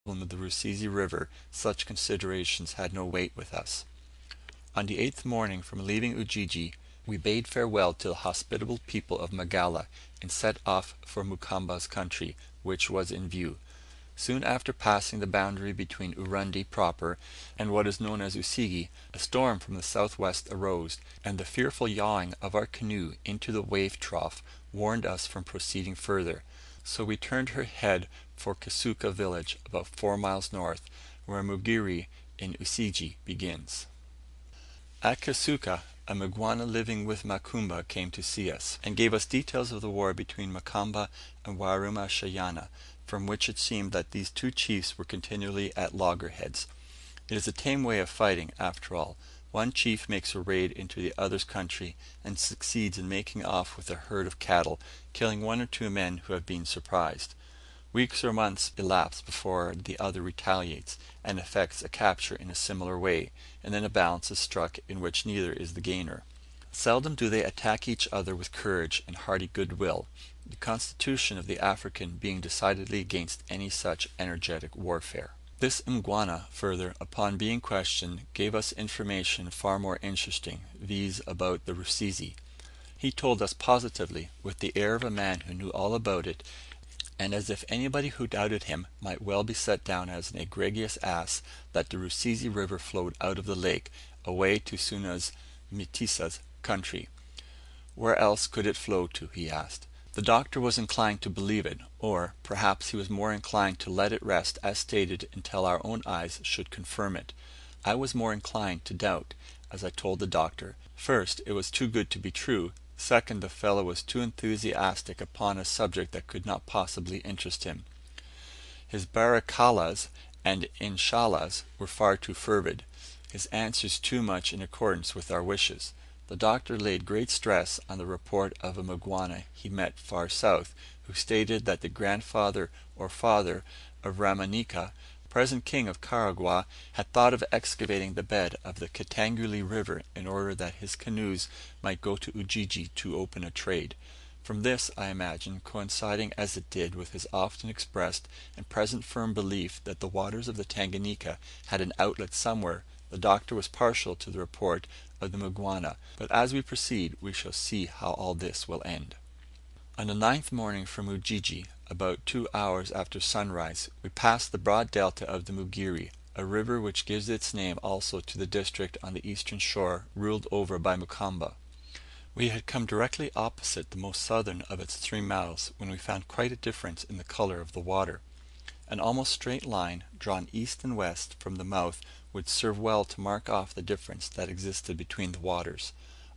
of the Rusizi River, such considerations had no weight with us. On the 8th morning from leaving Ujiji, we bade farewell to the hospitable people of Magala, and set off for Mukamba's country, which was in view. Soon after passing the boundary between Urundi proper and what is known as Usigi, a storm from the southwest arose, and the fearful yawing of our canoe into the wave trough warned us from proceeding further. So we turned her head for Kasuka village, about 4 miles north, where Mugiri in Usigi begins. At Kasuka, a Mgwana living with Makumba came to see us, and gave us details of the war between Makamba and Waruma Shayana, from which it seemed that these two chiefs were continually at loggerheads. It is a tame way of fighting, after all. One chief makes a raid into the other's country, and succeeds in making off with a herd of cattle, killing 1 or 2 men who have been surprised. Weeks or months elapse before the other retaliates, and effects a capture in a similar way, and then a balance is struck in which neither is the gainer. Seldom do they attack each other with courage and hearty goodwill, the constitution of the African being decidedly against any such energetic warfare. This Mgwana, further, upon being questioned, gave us information far more interesting, viz. About the Rusizi. He told us positively, with the air of a man who knew all about it, and as if anybody who doubted him might well be set down as an egregious ass, that the Rusizi River flowed out of the lake, away to Suna's Mitisa's country. Where else could it flow to, he asked. The doctor was inclined to believe it, or, perhaps he was more inclined to let it rest as stated until our own eyes should confirm it. I was more inclined to doubt, as I told the doctor. First, it was too good to be true. Second, the fellow was too enthusiastic upon a subject that could not possibly interest him. His barakallas and inshallahs were far too fervid, his answers too much in accordance with our wishes. The doctor laid great stress on the report of a Mgwana he met far south, who stated that the grandfather or father of Ramanika, present king of Karagwa, had thought of excavating the bed of the Katanguli River in order that his canoes might go to Ujiji to open a trade. From this, I imagine, coinciding as it did with his often expressed and present firm belief that the waters of the Tanganyika had an outlet somewhere, the doctor was partial to the report of the Mgwana, but as we proceed we shall see how all this will end. On the 9th morning from Ujiji, about 2 hours after sunrise, we passed the broad delta of the Mugiri, a river which gives its name also to the district on the eastern shore ruled over by Mukamba. We had come directly opposite the most southern of its 3 mouths, when we found quite a difference in the colour of the water. An almost straight line, drawn east and west from the mouth, would serve well to mark off the difference that existed between the waters.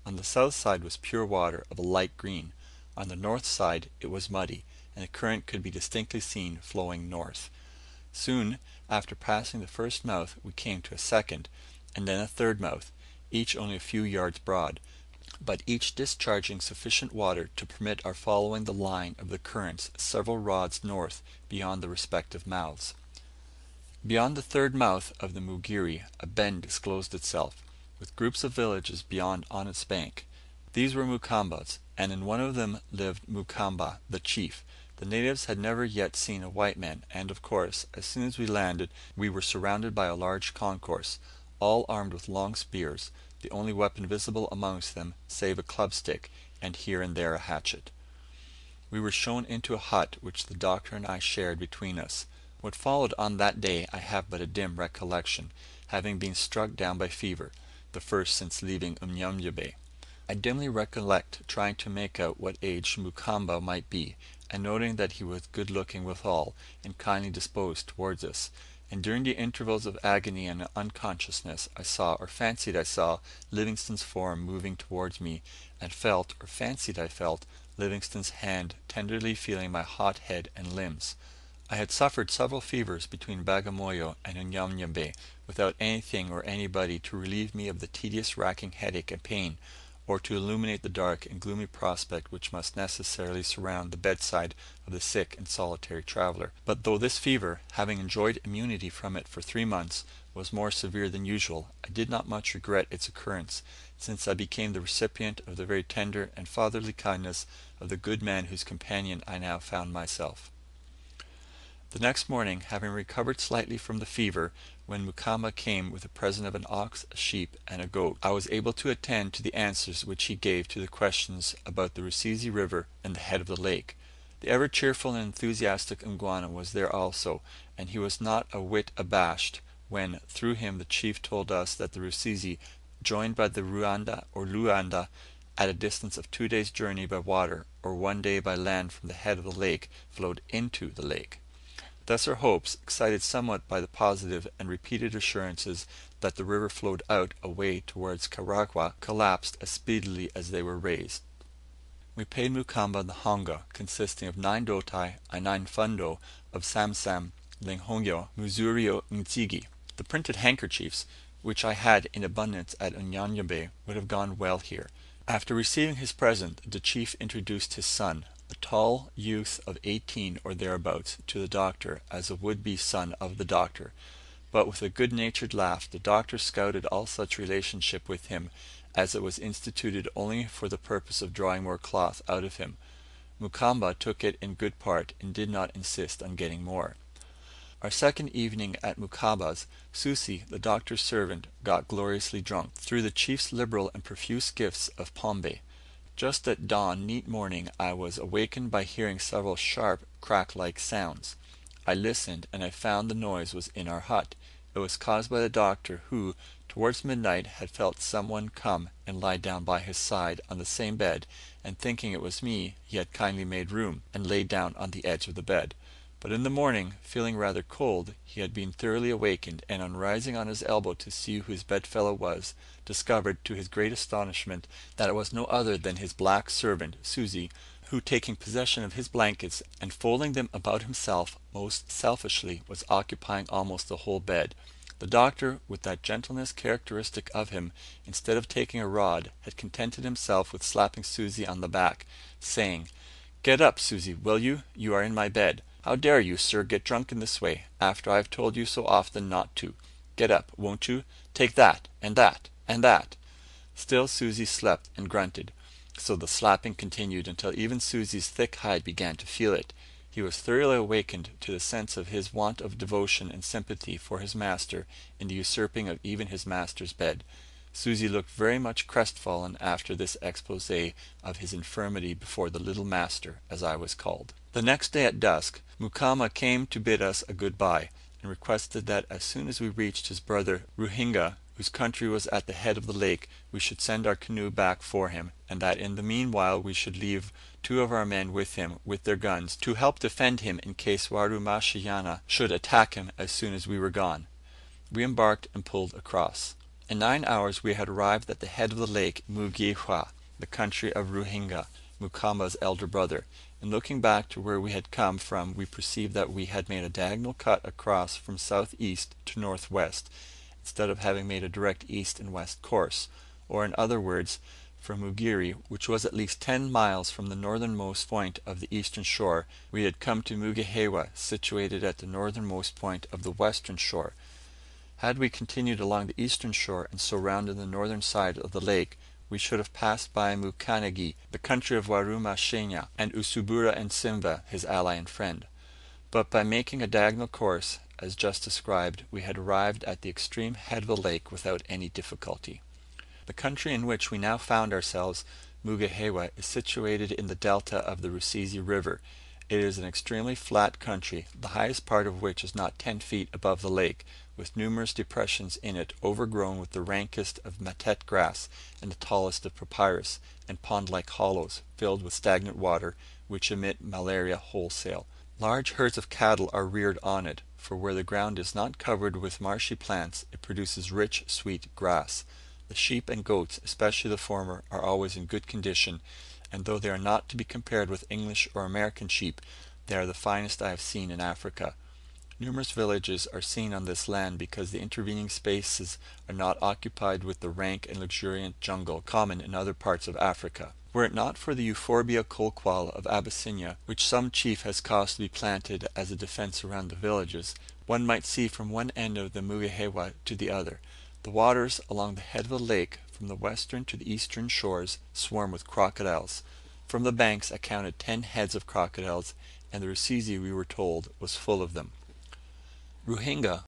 On the south side was pure water of a light green. On the north side it was muddy, and a current could be distinctly seen flowing north. Soon after passing the first mouth we came to a second, and then a third mouth, each only a few yards broad, but each discharging sufficient water to permit our following the line of the currents several rods north beyond the respective mouths. Beyond the third mouth of the Mugiri a bend disclosed itself, with groups of villages beyond on its bank. These were Mukambas, and in one of them lived Mukamba, the chief. The natives had never yet seen a white man, and of course, as soon as we landed, we were surrounded by a large concourse, all armed with long spears, the only weapon visible amongst them save a club stick, and here and there a hatchet. We were shown into a hut which the doctor and I shared between us. What followed on that day I have but a dim recollection, having been struck down by fever, the first since leaving Unyanyembe. I dimly recollect trying to make out what age Mukamba might be, and noting that he was good looking withal, and kindly disposed towards us. And during the intervals of agony and unconsciousness, I saw, or fancied I saw, Livingstone's form moving towards me, and felt, or fancied I felt, Livingstone's hand tenderly feeling my hot head and limbs. I had suffered several fevers between Bagamoyo and Unyanyembe, without anything or anybody to relieve me of the tedious racking headache and pain, or to illuminate the dark and gloomy prospect which must necessarily surround the bedside of the sick and solitary traveller. But though this fever, having enjoyed immunity from it for 3 months, was more severe than usual, I did not much regret its occurrence, since I became the recipient of the very tender and fatherly kindness of the good man whose companion I now found myself. The next morning, having recovered slightly from the fever, when Mukamba came with a present of an ox, a sheep, and a goat, I was able to attend to the answers which he gave to the questions about the Rusizi River and the head of the lake. The ever cheerful and enthusiastic Mgwana was there also, and he was not a whit abashed when, through him, the chief told us that the Rusizi, joined by the Ruanda or Luanda, at a distance of 2 days' journey by water, or 1 day by land from the head of the lake, flowed into the lake. Thus our hopes, excited somewhat by the positive and repeated assurances that the river flowed out away towards Karagwa, collapsed as speedily as they were raised. We paid Mukamba the honga, consisting of 9 doti and 9 fundo of samsam, linghongyo, muzurio, mtigi. The printed handkerchiefs, which I had in abundance at Unyanyabe, would have gone well here. After receiving his present, the chief introduced his son, a tall youth of 18 or thereabouts, to the Doctor, as a would-be son of the Doctor; but with a good-natured laugh the Doctor scouted all such relationship with him, as it was instituted only for the purpose of drawing more cloth out of him. Mukamba took it in good part, and did not insist on getting more. Our second evening at Mukamba's, Susi, the Doctor's servant, got gloriously drunk, through the chief's liberal and profuse gifts of pombe. Just at dawn neat morning I was awakened by hearing several sharp, crack-like sounds. I listened, and I found the noise was in our hut. It was caused by the Doctor, who, towards midnight, had felt some one come and lie down by his side on the same bed, and thinking it was me, he had kindly made room, and laid down on the edge of the bed. But in the morning, feeling rather cold, he had been thoroughly awakened, and on rising on his elbow to see who his bedfellow was, discovered, to his great astonishment, that it was no other than his black servant, Susi, who, taking possession of his blankets, and folding them about himself most selfishly, was occupying almost the whole bed. The Doctor, with that gentleness characteristic of him, instead of taking a rod, had contented himself with slapping Susi on the back, saying, "Get up, Susi, will you? You are in my bed. How dare you, sir, get drunk in this way, after I have told you so often not to? Get up, won't you? Take that, and that, and that." Still Susi slept and grunted, so the slapping continued until even Susi's thick hide began to feel it. He was thoroughly awakened to the sense of his want of devotion and sympathy for his master in the usurping of even his master's bed. Susi looked very much crestfallen after this expose of his infirmity before the little master, as I was called. The next day at dusk, Mukama came to bid us a good bye, and requested that as soon as we reached his brother Ruhinga, whose country was at the head of the lake, we should send our canoe back for him, and that in the meanwhile we should leave 2 of our men with him, with their guns, to help defend him in case Warumashiyana should attack him as soon as we were gone. We embarked and pulled across. In 9 hours we had arrived at the head of the lake Mugihwa, the country of Ruhinga, Mukamba's elder brother, and looking back to where we had come from we perceived that we had made a diagonal cut across from southeast to northwest, instead of having made a direct east and west course, or in other words, from Mugiri, which was at least 10 miles from the northernmost point of the eastern shore, we had come to Mugihewa, situated at the northernmost point of the western shore. Had we continued along the eastern shore and so rounded the northern side of the lake, we should have passed by Mukanagi, the country of Waruma Shenya, and Usubura and Simva, his ally and friend. But by making a diagonal course, as just described, we had arrived at the extreme head of the lake without any difficulty. The country in which we now found ourselves, Mugihewa, is situated in the delta of the Rusizi River. It is an extremely flat country, the highest part of which is not 10 feet above the lake, with numerous depressions in it overgrown with the rankest of matet grass and the tallest of papyrus, and pond-like hollows, filled with stagnant water, which emit malaria wholesale. Large herds of cattle are reared on it, for where the ground is not covered with marshy plants, it produces rich, sweet grass. The sheep and goats, especially the former, are always in good condition, and though they are not to be compared with English or American sheep, they are the finest I have seen in Africa. Numerous villages are seen on this land because the intervening spaces are not occupied with the rank and luxuriant jungle common in other parts of Africa. Were it not for the Euphorbia colqual of Abyssinia, which some chief has caused to be planted as a defence around the villages, one might see from one end of the Mugihewa to the other. The waters along the head of the lake, from the western to the eastern shores, swarm with crocodiles. From the banks I counted 10 heads of crocodiles, and the Rusizi, we were told, was full of them. Ruhinga